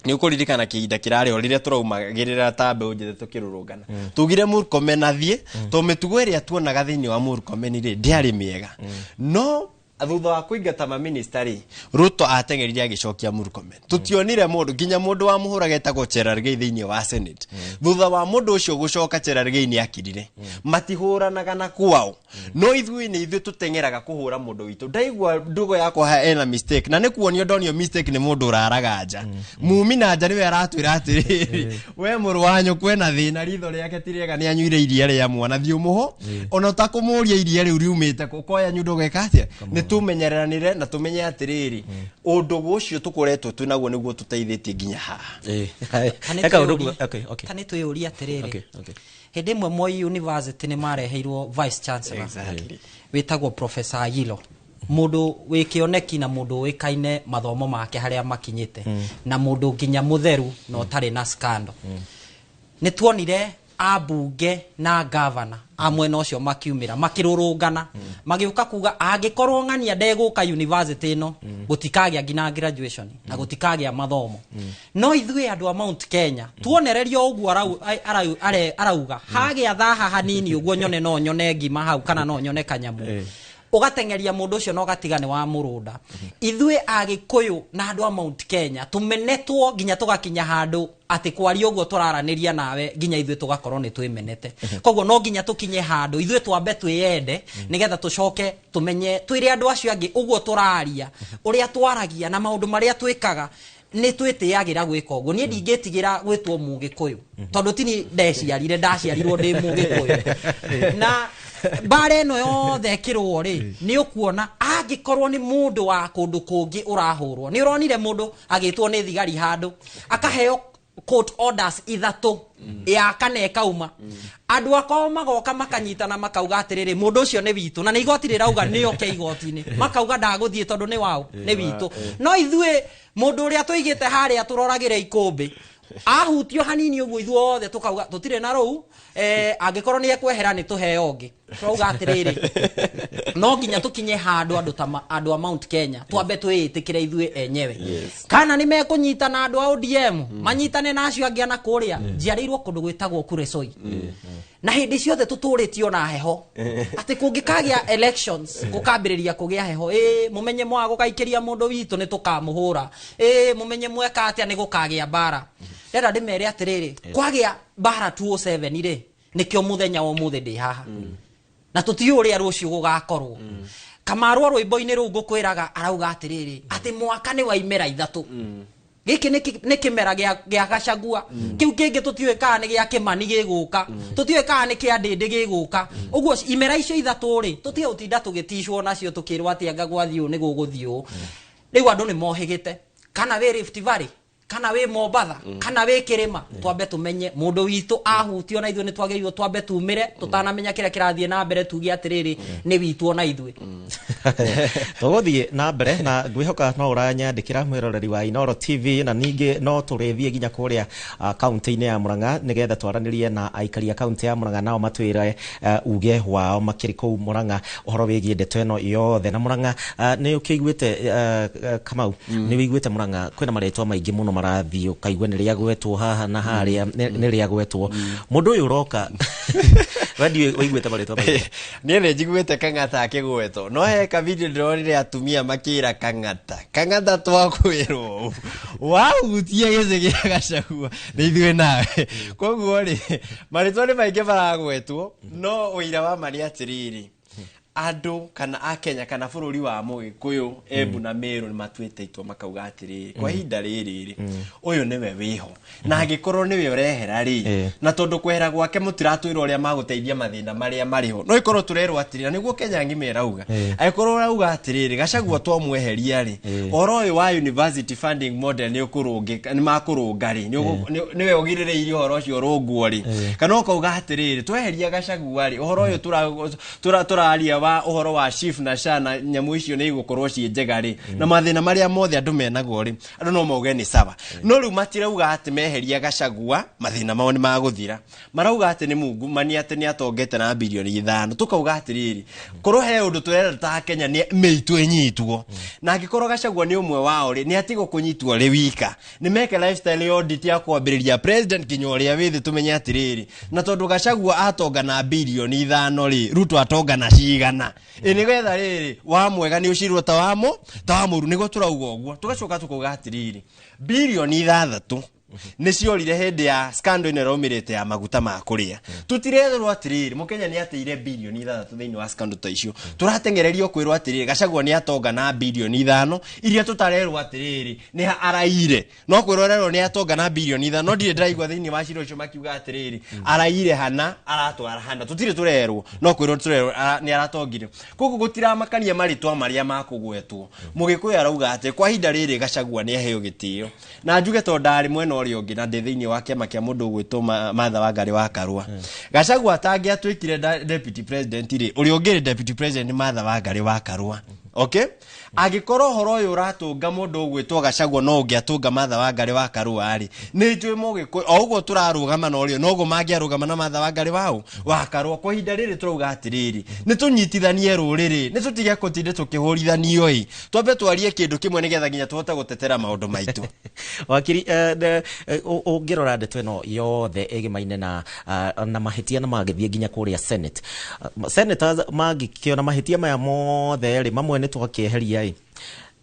S5: ni ukuririkana kiinda kirare orire turaumagirira tambe unjithe tukirurungana tugire Murkomen athie to mitugo iria tuonaga thiini wa Murkomen ri ndiari miega no thutha wa kuingata ma ministry Ruto ateng'erire agicokia Murkomen tutionire mundu ginya mundu wa muhura getagwo Cherargei thiini wa Senate thutha wa mundu ucio gucoka Cherargei ni akirire matihuranaga na kwao no ithui ni ithui tuteng'eraga kuhura mundu witu ndaigwa ndugo yakwa ha ena mistake na nikuonio ndonio mistake ni mundu uraragaja mumi na nja niwe aratwira atiri we muru wanyu kwena thina ritho riake tirega ni anyuire iria ria mwana thiumuho ona utakumuria iria riu riumite koya nyundo gekatia ni tumenyeranire na tumenye atiriri undu ucio tukoretwo tunaguo niguo tuteithitie ginya haha
S1: eka undu
S4: kani tuyuria atiriri hende mwe Moi University ni mareheirwo vice chancellor witagwo Professor Ayilo mundu wikioneki na mundu wikaine mathomo make haria makinyite na mundu ginya mutheru no tari na scandal ni tuonire abunge na governor amwe nocio makiumira makirurungana magiuka kuga angikorwo ng'ania ndeguka university no gutikagia ngina graduation na gutikagia mathomo no ithui andu a Mount Kenya tuonererio uguo arauga hagia thaha hanini uguo nyone no nyone ngima hau kana no nyone kanyamu ugateng'eria mundu ucio no gatigane wa murunda ithui agikuyu na andu a Mount Kenya tumenetwo ginya tugakinya handu ati kwari uguo turaraniria nawe ginya ithui tugakorwo ni twimenete koguo no ginya tukinye handu ithui twambe twiyende nigetha tucoke tumenye twire andu acio angi uguo turaria uria twaragia na maundu maria twikaga ni twitiagira gwika uguo ni ndingitigira gwitwo mugikuyu tondu tini ndeciarire ndaciarirwo ndi mugikuyu na bare no yothe kirwo ri ni ukuona angikorwo ni mundu wa kundu kungi urahurwo ni uronire mundu agitwo ni thigari handu akaheo court orders ithatu ya kana kauma andu akao magoka makanyitana makauga atiriri mundu ucio ni witu na ni igoti rirauga ni oke igoti-ini makauga ndaguthie tondu ni wao ni witu no ithui mundu uria tuigite haria turoragire ikumbi ahutio hanini uguo ithuothe tukauga tutire na ruu angikorwo ni ekwehera ni tuheo ngi turauga atiriri no ginya tukinye handu andu a Mount Kenya twambe twiitikire ithui enyewe kana ni mekunyitana andu a ODM manyitane nacio angi na kuria njiarirwo kundu gwitagwo Kuresoi na hindi ciothe tuturitio na heho ati kungikagia elections gukambiriria kugia heho mumenye mwa gukaikiria mundu witu ni tukamuhura mumenye mweka atia ni gukagia bara rera ndimere atiriri kwagia bara 207 ire nikio muthenya wa muthe ndi haha na tutiu uria rucio gugakorwo Kamaru rwimbo-ini ru ngukwiraga arauga atiriri ati mwaka ni waimera ithatu giki ni kimera gia Gachagua kiu kingi tutiwe kana ni gia Kimani giguka tutiwe kana ni kia Ndindi giguka uguo imera icio ithatu ri tutiwe utinda tugitishwo nacio tukirwo ati anga gwathiu ni guguthio riu andu ni mohigite kana we Rift Valley kana we Mombatha kana we Kirima twambe tumenye mundu witu ahutio na ithui ni twageirwo twambe tumire tutanamenya kira kirathie na mbere tugi atiriri ni witu ona ithui
S1: tuguthie na mbere na ngwihoka no uranyandikira mwiroreri wa Inoro TV na ningi no turithie ginya kuria county-ini ya Murang'a nigetha twaranirie na aikari a county ya Murang'a nao matwire uge wao makiri kuu Murang'a uhoro wigie ndeto eno yothe na Murang'a ni ukiguite Kamau ni wiguite Murang'a kwina maretwa maingi muno marathio kaigwe ni ria gwetwo haha na haria ni ria gwetwo mundu uyu roka wadi wiguite maretwa
S5: ni njiguite Kang'ata akigwetwo no heka video ndorire atumia makira Kang'ata twakwirwo wahutie gece gia Gachagua ni ithuĩ nawe koguo ri maretwa ni maingi maragwetwo no uira wa mari atiriri andu kana a Kenya kana bururi wa Mugikuyu Embu na Meru ni matwite itwa makauga atiriri kwa ihinda riri uyu niwe wiho na agikorwo niwe urehera ri na tondu kwehera gwake mutiratwira uria maguteithia mathina maria mariho no ikorwo turerwo atirira niguo Kenya ngimera auga agikorwo rauga atiriri Gachagua twamweheria ri oro uyu wa university funding model ni ukurungika ni makurunga ri niwe ugirireirio horo ucio runguo ri kana ukauga atiriri tweheria Gachagua ri uhoro uyu turaria wa uhoro wa chief na shana nyamu icio ni igukorwo ci njega ri na mathina maria mothe andu menago ri andu no mauge ni saba no riu matirauga ati meheria Gachagua mathina mao ni maguthira marauga ati ni mungu mani ati ni atongete na bilioni 5 tukauga ati riri korwo he undu turera ta Kenya ni meitu enyitwo na agikorwo Gachagua ni umwe wao ri ni atigo kunyitwo ri wika ni meke lifestyle audit ya kwambiriria president kinyoria withi tumenye ati riri na tondu Gachagua atonga na bilioni 5 ri Ruto atonga na ciga igana inigetha riri wa mwega ni ucirwo ta wa muru nigo turauga uguo tugacoka tukuga atiriri bilioni 6 nĩ ciorire hĩndĩ ya scandal ĩno ĩraumirĩte ya maguta ma kũrĩa tutirerwo atiriri mukenya nĩ ateire bilioni 6 thĩinĩ wa scandal ta icio turatengererio kwĩrwo atiriri Gachagua nĩ atonga na bilioni 5 iria tutarerwo atiriri nĩ araire no kwĩrorerwo nĩ atonga na bilioni 5 no ndirĩ ndaigua thĩinĩ wa ciro icio makiuga atiriri araire hana aratwara hana tutire turerwo no kwĩrwo turerwo nĩ aratongire koguo gutiramakania maritwa marĩa makugwetwo mugikuyu arauga atĩ kwa hinda rĩrĩ Gachagua nĩ aheo gĩtĩo na njuge to ndari mwena ũrĩa ũngĩ na ndĩ thĩinĩ wa kĩama kĩa mũndũ ũgwĩtwo Martha Wangari wa Karua Gachagua atangĩatuĩkire deputy president rĩ ũrĩa ũngĩ deputy president Martha Wangari wa Karua okay agikorwo horo uyu uratunga mundu ugwitwo Gachagua no ungiatunga Martha Wangari wa Karua ari ni twi mugikuyu o uguo turarugama no rio no go mangiarugama na Martha Wangari wa Karua kwa hinda riri turauga atiriri ni tunyitithanie ruriri ni tutige kutinde tukihurithanio i twambe twarie kindu kimwe nigetha nginya tuhote gutetera maundu maitu
S1: wakiri ungirora ndeto ino yothe igimaine na mahitia na magithie nginya kuria Senate senators magikiona mahitia maya mothe ri mamwe ni twakieheria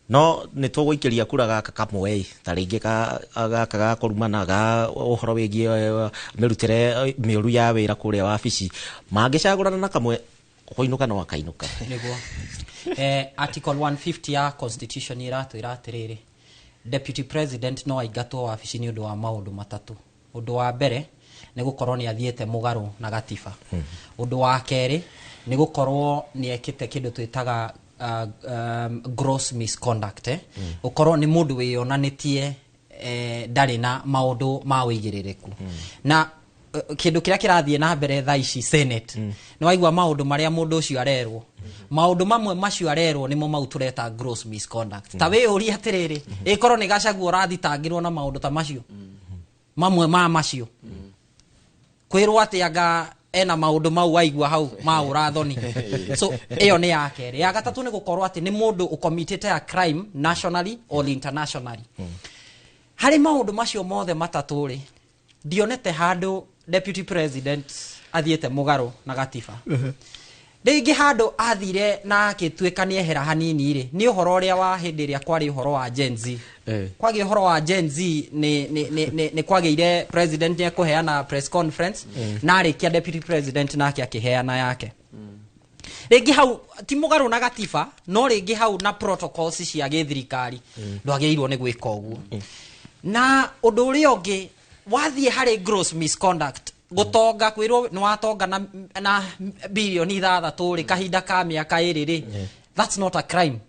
S1: no nĩ tũgũikĩria kura gaka kamwe ta rĩngĩ gaka ga kũrumana ga ũhoro wĩgiĩ mĩrutĩre mĩũru ya wĩra kũrĩa wabici mangĩcagũrana na kamwe kũinũka no akainũka
S4: nĩguo article 150 ya constitution iratwĩra atĩrĩrĩ deputy president no aingatwo wabici nĩ ũndũ wa maũndũ matatũ ũndũ wa mbere nĩ gũkorwo nĩ athiĩte mũgarũ na gatiba ũndũ wa kerĩ nĩ gũkorwo nĩ ekĩte kĩndũ twĩtaga gross misconduct ukorwo ni mundu wiyonanitie ndari na maundu ma wigiririku na kindu kiria kirathie na mbere tha ici Senate ni waigua maundu maria mundu ucio arerwo maundu mamwe macio arerwo nimo mautureta gross misconduct ta we uri atiriri ikorwo ni Gachagua urathitangirwo na maundu ta macio mamwe ma macio kwirwo ati anga ena maundu mau waigua hau ma urathoni so iyo ni ya kere ya gatatu ni gukorwo ati ni mundu ucommitted a crime nationally or internationally hari maundu macio mothe matatu ri dionete handu deputy president athiete mugaro na gatiba Rĩngĩ handu athire na akĩtuĩkania hera hanini ri ni uhoro uria wa hindi ria kwari uhoro wa Gen Z kwagi uhoro wa Gen Z ni kwagĩire president ni kuheana press conference na arikia deputy president nake akiheana yake rĩngĩ hau ti mugaru na gatiba no rĩngĩ hau na protocols cia gĩthirikari ndwagĩirwo ni gwĩka ũguo na ũndũ ũrĩa ũngĩ wathie hari gross misconduct gutonga kwirwo ni watonga na bilioni 6 ri kahinda ka miaka iri that's not a crime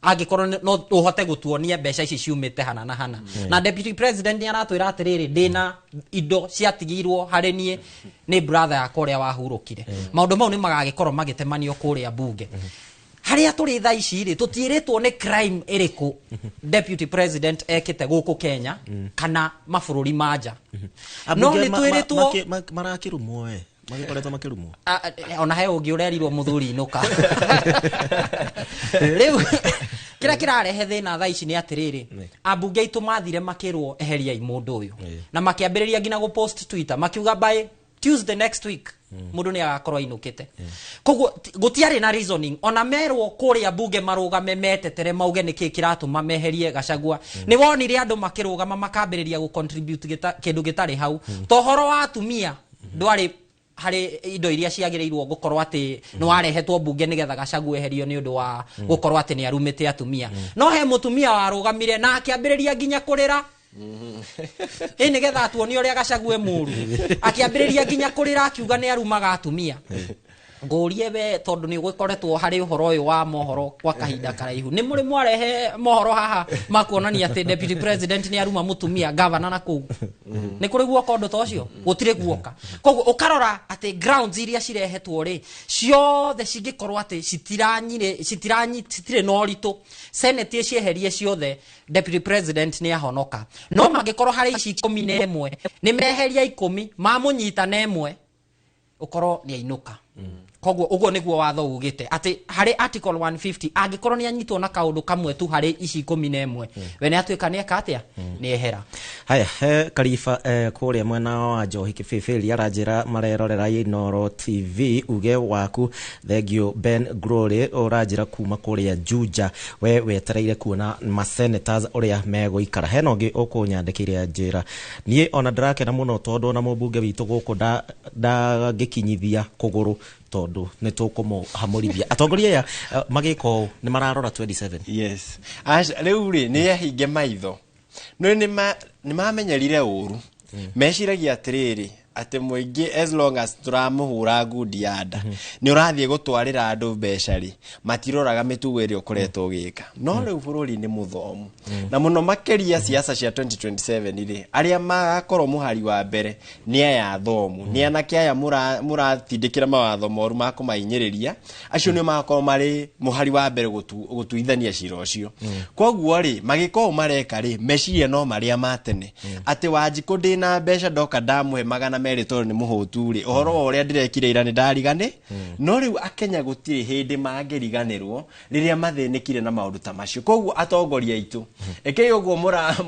S4: agikorwo no uhote gutuonia mbeca ici ciumite hana na hana na deputy president ni aratwira atiriri ndina indo ciatigirwo hari nie ni brother yakwa uria wahurukire maundu mau ni magagikorwo magitemanio kuria bunge haria turi tha ici ri tutiritwo ni crime iriku deputy president ekite guku Kenya kana mabururi manja no ni twiritwo
S1: marakirumwo we magikoretwo makirumwo
S4: ona he ungi urerirwo muthuri inuka riu kira kirarehe thina tha ici ni atiriri abunge itu mathire makirwo eheria imundu uyu na makiambiriria ngina go post Twitter makiuga by Tuesday next week mundu ni agakorwo inukite koguo gutiari na reasoning ona merwo kuria bunge marugame metetere mauge niki kiratuma meherie Gachagua ni wonire andu makirugama makambiriria gu contribute kindu gitari hau tohoro wa atumia ndwari hari indo iria ciagirirwo gukorwo ati no warehetwo bunge nigetha Gachagua eherio ni undu wa gukorwo ati ni arumite atumia no he mutumia warugamire na akiambiriria nginya kurira nigetha atuoni uria Gachagua muru akiambiriria nginya kurira akiuga ni arumaga atumia ngurie we tondu ni gukoretwo hari uhoro uyu wa mohoro kwa kahinda karaihu ni muri mwarehe mohoro haha makuonania ati deputy president ni aruma mutumia governor na ku ni kuri guoka undu tocio gutire guoka koguo ukarora ati grounds iria cirehetwo ri ciothe cingikorwo ati citire no ritu senate cieherie ciothe deputy president ni ahonoka no mangikorwo hari ici 11 ni meheria 10 mamunyita na 1 ukorwo ni ainuka koguo ugo niguo watho ugite ati hari article 150 angikorwo ni anyitwo na kaundu kamwe tu hari ici 11 we ni atuika ni ekatia ni ehera.
S1: Haya Kariba kuria mwena wa Njohi Kibibiri aranjira marerorera Inoro TV uge waku thegio Ben Glory uranjira kuma kuria Juja we wetereire kuona ma senators uria meguikara heno ngi ukunyandikire njira nie ona ndrakena muno tondu na mubunge witu guku da gikinyithia kuguru tondu ni tukumuhamurithia atongoria ya magiko ni mararora 27.
S5: Yes riu ri ni yahinge maitho no ni mamenyerire uru meciragia atiriri ati muingi as long as turamuhura ngudi yanda ni urathie gutwarira andu becari matiroraga mitugo iri ukuretwo gika no riu bururi ni muthomu na muno makeria siasa cia 2027 ri aria magakorwo muhari wa mbere ni aya thomu ni anake aya muratindikira mawatho moru makumahinyiriria acio ni magakorwo mari muhari wa mbere gutuithania cira ucio koguo ri magiko mareka ri meciria no maria matene ati Wanjiku ndina mbeca ndoka ndamuhe magana meri tondu ni muhutu ri uhoro uria ndirekire ira ni ndarigane no riu akenya gutiri hindi mangiriganirwo riria mathinikire na maundu ta macio koguo atongoria itu ekei uguo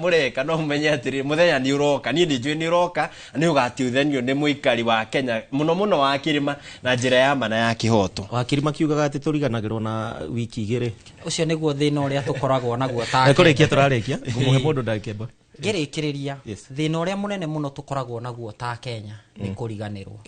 S5: mureka no mumenye atiri muthenya ni uroka ni njui ni uroka ni ugatiuthenio ni muikari wa Kenya muno wa Kirima na njira ya mana ya kihoto
S1: wa Kirima kiugaga ati turiganagirwo na wiki igiri
S4: ucio niguo thina uria tukoragwo naguo ta
S1: kurikia turarikia ngumuhe mundu ndakemba
S4: ngirikiriria thina uria munene muno tukoragwo naguo ta Kenya ni kuriganirwo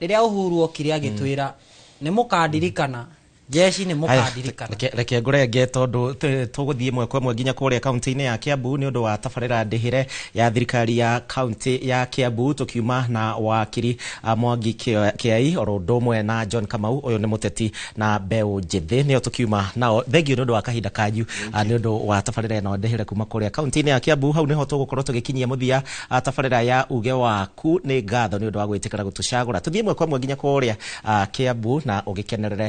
S4: riria Uhuru okire agitwira ni mukandirikana jeshi ni mukandirikana
S1: reke ngurenge tondu tuguthie mwe kwa mwe nginya kuria county-ini ya Kiambu ni undu wa tabarira ndihire ya thirikari ya county ya Kiambu tukiuma na wakiri Mwangi Kiai orodumwe na John Kamau uyu ni muteti na Mbeu Njithi nio tukiuma nao thengio ni undu wa kahinda kanyu ni undu wa tabarira no ndihire kuma kuria county-ini ya Kiambu hau niho tugukorwo tugikinyia muthia tabarira ya uge waku ni ngatho ni undu wa gwitikira gutucagura tuthie mwe kwa mwe nginya kuria Kiambu na ugikenerere